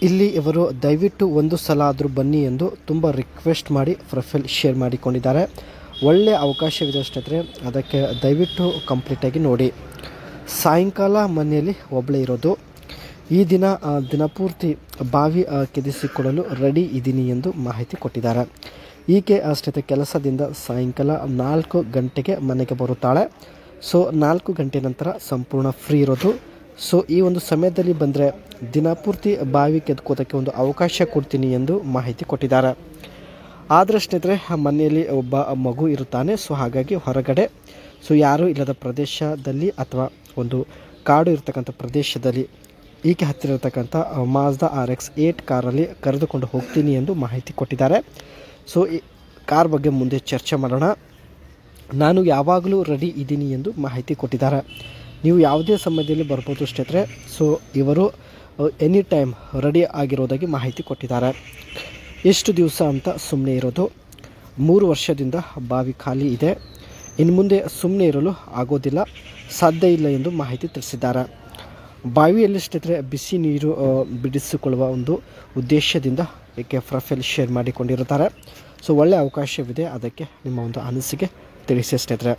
ಇಲ್ಲಿ ಇವರು ದಯವಿಟ್ಟು ಒಂದು ಸಲ ಆದರೂ ಬನ್ನಿ ಎಂದು ತುಂಬ ರಿಕ್ವೆಸ್ಟ್ ಮಾಡಿ ಪ್ರೊಫೈಲ್ ಶೇರ್ ಮಾಡಿಕೊಂಡಿದ್ದಾರೆ. ಒಳ್ಳೆಯ ಅವಕಾಶವಿದೆ ಸ್ನೇಹಿತರೆ, ಅದಕ್ಕೆ ದಯವಿಟ್ಟು ಕಂಪ್ಲೀಟಾಗಿ ನೋಡಿ. ಸಾಯಂಕಾಲ ಮನೆಯಲ್ಲಿ ಒಬ್ಬಳೇ ಇರೋದು. ಈ ದಿನಪೂರ್ತಿ ಬಾವಿ ಕೆದಿಸಿಕೊಳ್ಳಲು ರೆಡಿ ಇದ್ದೀನಿ ಎಂದು ಮಾಹಿತಿ ಕೊಟ್ಟಿದ್ದಾರೆ. ಈಕೆ ಸ್ನೇಹಿತರೆ ಕೆಲಸದಿಂದ ಸಾಯಂಕಾಲ 4 ಗಂಟೆಗೆ ಮನೆಗೆ ಬರುತ್ತಾಳೆ. ಸೊ 4 ಗಂಟೆ ನಂತರ ಸಂಪೂರ್ಣ ಫ್ರೀ ಇರೋದು. ಸೊ ಈ ಒಂದು ಸಮಯದಲ್ಲಿ ಬಂದರೆ ದಿನಪೂರ್ತಿ ಬಾವಿ ಕೆದ್ಕೋದಕ್ಕೆ ಒಂದು ಅವಕಾಶ ಕೊಡ್ತೀನಿ ಎಂದು ಮಾಹಿತಿ ಕೊಟ್ಟಿದ್ದಾರೆ. ಆದರೆ ಸ್ನೇಹಿತರೆ ಮನೆಯಲ್ಲಿ ಒಬ್ಬ ಮಗು ಇರುತ್ತಾನೆ. ಸೊ ಹಾಗಾಗಿ ಹೊರಗಡೆ ಯಾರೂ ಇಲ್ಲದ ಪ್ರದೇಶದಲ್ಲಿ ಅಥವಾ ಒಂದು ಕಾಡು ಇರತಕ್ಕಂಥ ಪ್ರದೇಶದಲ್ಲಿ ಈಕೆ ಹತ್ತಿರ ಇರತಕ್ಕಂಥ ಮಾಜ್ದಾ RX 8 ಕಾರಲ್ಲಿ ಕರೆದುಕೊಂಡು ಹೋಗ್ತೀನಿ ಎಂದು ಮಾಹಿತಿ ಕೊಟ್ಟಿದ್ದಾರೆ. ಸೊ ಈ ಕಾರ್ ಬಗ್ಗೆ ಮುಂದೆ ಚರ್ಚೆ ಮಾಡೋಣ. ನಾನು ಯಾವಾಗಲೂ ರೆಡಿ ಇದ್ದೀನಿ ಎಂದು ಮಾಹಿತಿ ಕೊಟ್ಟಿದ್ದಾರೆ. ನೀವು ಯಾವುದೇ ಸಮಯದಲ್ಲಿ ಬರ್ಬೋದು ಸ್ನೇಹಿತರೆ. ಸೊ ಇವರು ಎನಿ ಟೈಮ್ ರೆಡಿ ಆಗಿರೋದಾಗಿ ಮಾಹಿತಿ ಕೊಟ್ಟಿದ್ದಾರೆ. ಎಷ್ಟು ದಿವಸ ಅಂತ ಸುಮ್ಮನೆ ಇರೋದು. 3 ವರ್ಷದಿಂದ ಬಾವಿ ಖಾಲಿ ಇದೆ. ಇನ್ನು ಮುಂದೆ ಸುಮ್ಮನೆ ಇರಲು ಆಗೋದಿಲ್ಲ, ಸಾಧ್ಯ ಇಲ್ಲ ಎಂದು ಮಾಹಿತಿ ತಿಳಿಸಿದ್ದಾರೆ. ಬಾವಿಯಲ್ಲಿ ಸ್ನೇಹಿತರೆ ಬಿಸಿ ನೀರು ಬಿಡಿಸಿಕೊಳ್ಳುವ ಒಂದು ಉದ್ದೇಶದಿಂದ ಈಕೆ ಪ್ರೊಫೈಲ್ ಶೇರ್ ಮಾಡಿಕೊಂಡಿರುತ್ತಾರೆ. ಸೊ ಒಳ್ಳೆಯ ಅವಕಾಶವಿದೆ, ಅದಕ್ಕೆ ನಿಮ್ಮ ಒಂದು ಅನಿಸಿಕೆ ತಿಳಿಸಿ ಸ್ನೇಹಿತರೆ.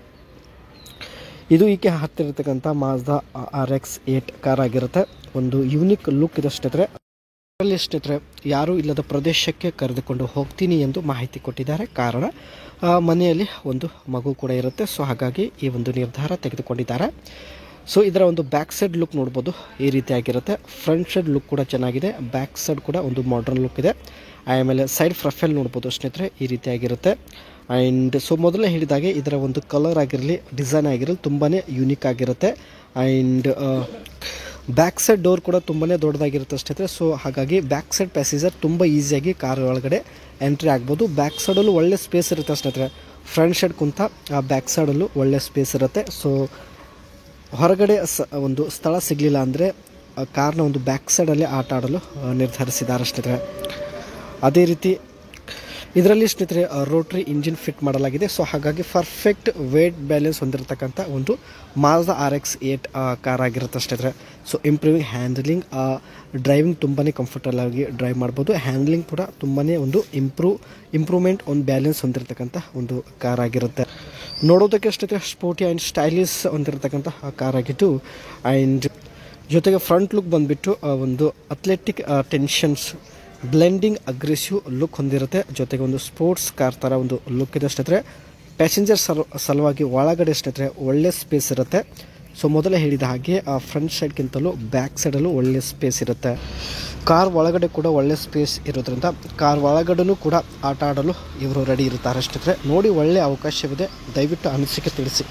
ಇದು ಈಕೆ ಹತ್ತಿರತಕ್ಕಂಥ ಮಾಜ್ದಾ RX 8 ಕಾರ್ ಆಗಿರುತ್ತೆ. ಒಂದು ಯೂನಿಕ್ ಲುಕ್ ಇದೆ ಸ್ನೇಹಿತರೆ. ಅದರಲ್ಲಿ ಸ್ನೇಹಿತರೆ ಯಾರೂ ಇಲ್ಲದ ಪ್ರದೇಶಕ್ಕೆ ಕರೆದುಕೊಂಡು ಹೋಗ್ತೀನಿ ಎಂದು ಮಾಹಿತಿ ಕೊಟ್ಟಿದ್ದಾರೆ. ಕಾರಣ ಮನೆಯಲ್ಲಿ ಒಂದು ಮಗು ಕೂಡ ಇರುತ್ತೆ. ಸೊ ಹಾಗಾಗಿ ಈ ಒಂದು ನಿರ್ಧಾರ ತೆಗೆದುಕೊಂಡಿದ್ದಾರೆ. ಸೊ ಇದರ ಒಂದು ಬ್ಯಾಕ್ ಸೈಡ್ ಲುಕ್ ನೋಡ್ಬೋದು, ಈ ರೀತಿಯಾಗಿರುತ್ತೆ. ಫ್ರಂಟ್ ಸೈಡ್ ಲುಕ್ ಕೂಡ ಚೆನ್ನಾಗಿದೆ, ಬ್ಯಾಕ್ ಸೈಡ್ ಕೂಡ ಒಂದು ಮಾಡರ್ನ್ ಲುಕ್ ಇದೆ. ಆಮೇಲೆ ಸೈಡ್ ಪ್ರೊಫೈಲ್ ನೋಡ್ಬೋದು ಸ್ನೇಹಿತರೆ, ಈ ರೀತಿಯಾಗಿರುತ್ತೆ. ಆ್ಯಂಡ್ ಸೊ ಮೊದಲೇ ಹೇಳಿದಾಗೆ ಇದರ ಒಂದು ಕಲರ್ ಆಗಿರಲಿ, ಡಿಸೈನ್ ಆಗಿರಲಿ ತುಂಬಾ ಯೂನಿಕ್ ಆಗಿರುತ್ತೆ. ಆ್ಯಂಡ್ ಬ್ಯಾಕ್ ಸೈಡ್ ಡೋರ್ ಕೂಡ ತುಂಬಾ ದೊಡ್ಡದಾಗಿರುತ್ತೆ ಸ್ನೇಹಿತರೆ. ಸೊ ಹಾಗಾಗಿ ಬ್ಯಾಕ್ ಸೈಡ್ ಪ್ಯಾಸೆಂಜರ್ ತುಂಬ ಈಸಿಯಾಗಿ ಕಾರ್ ಒಳಗಡೆ ಎಂಟ್ರಿ ಆಗ್ಬೋದು. ಬ್ಯಾಕ್ ಸೈಡಲ್ಲೂ ಒಳ್ಳೆ ಸ್ಪೇಸ್ ಇರುತ್ತೆ ಸ್ನೇಹಿತರೆ. ಫ್ರಂಟ್ ಸೈಡ್ ಕುಂತ ಬ್ಯಾಕ್ ಸೈಡಲ್ಲೂ ಒಳ್ಳೆ ಸ್ಪೇಸ್ ಇರುತ್ತೆ. ಸೊ ಹೊರಗಡೆ ಒಂದು ಸ್ಥಳ ಸಿಗಲಿಲ್ಲ ಅಂದರೆ ಕಾರ್ನ ಒಂದು ಬ್ಯಾಕ್ ಸೈಡಲ್ಲಿ ಆಟ ಆಡಲು ನಿರ್ಧರಿಸಿದ್ದಾರೆ ಸ್ನೇಹಿತರೆ. ಅದೇ ರೀತಿ ಇದರಲ್ಲಿ ಸ್ನೇಹಿತರೆ ರೋಟ್ರಿ ಇಂಜಿನ್ ಫಿಟ್ ಮಾಡಲಾಗಿದೆ. ಸೊ ಹಾಗಾಗಿ ಪರ್ಫೆಕ್ಟ್ ವೇಟ್ ಬ್ಯಾಲೆನ್ಸ್ ಹೊಂದಿರತಕ್ಕಂಥ ಒಂದು ಮಾಜ್ದಾ RX 8 ಕಾರ್ ಆಗಿರುತ್ತೆ ಸ್ನೇಹಿತರೆ. ಸೊ ಇಂಪ್ರೂವಿಂಗ್ ಹ್ಯಾಂಡ್ಲಿಂಗ್, ಡ್ರೈವಿಂಗ್ ತುಂಬಾ ಕಂಫರ್ಟಬಲ್ ಆಗಿ ಡ್ರೈವ್ ಮಾಡ್ಬೋದು. ಹ್ಯಾಂಡ್ಲಿಂಗ್ ಕೂಡ ತುಂಬಾ ಒಂದು ಇಂಪ್ರೂವ್ಮೆಂಟ್, ಒಂದು ಬ್ಯಾಲೆನ್ಸ್ ಹೊಂದಿರತಕ್ಕಂಥ ಒಂದು ಕಾರ್ ಆಗಿರುತ್ತೆ. ನೋಡೋದಕ್ಕೆ ಸ್ನೇಹಿತರೆ ಸ್ಪೋರ್ಟಿ ಆ್ಯಂಡ್ ಸ್ಟೈಲಿಶ್ ಹೊಂದಿರತಕ್ಕಂಥ ಕಾರ್ ಆಗಿದ್ದು, ಆ್ಯಂಡ್ ಜೊತೆಗೆ ಫ್ರಂಟ್ ಲುಕ್ ಬಂದುಬಿಟ್ಟು ಒಂದು athletic tensions blending aggressive look ಹೊಂದಿರುತ್ತೆ. ಜೊತೆಗೆ ಒಂದು ಸ್ಪೋರ್ಟ್ಸ್ ಕಾರ್ ಥರ ಒಂದು ಲುಕ್ ಇದೆ ಸ್ನೇಹಿತರೆ. ಪ್ಯಾಸೆಂಜರ್ ಸಲುವಾಗಿ ಒಳಗಡೆ ಸ್ನೇಹಿತರೆ ಒಳ್ಳೆ ಸ್ಪೇಸ್ ಇರುತ್ತೆ. ಸೊ ಮೊದಲೇ ಹೇಳಿದ ಹಾಗೆ ಫ್ರಂಟ್ ಸೈಡ್ಗಿಂತಲೂ ಬ್ಯಾಕ್ ಸೈಡಲ್ಲೂ ಒಳ್ಳೆ ಸ್ಪೇಸ್ ಇರುತ್ತೆ. ಕಾರ್ ಒಳಗಡೆ ಕೂಡ ಒಳ್ಳೆ ಸ್ಪೇಸ್ ಇರೋದ್ರಿಂದ ಕಾರ್ ಒಳಗಡೆನೂ ಕೂಡ ಆಟ ಆಡಲು ಇವರು ರೆಡಿ ಇರುತ್ತಾರೆ ಸ್ನೇಹಿತರೆ. ನೋಡಿ, ಒಳ್ಳೆಯ ಅವಕಾಶವಿದೆ, ದಯವಿಟ್ಟು ಅನಿಸಿಕೆ ತಿಳಿಸಿ.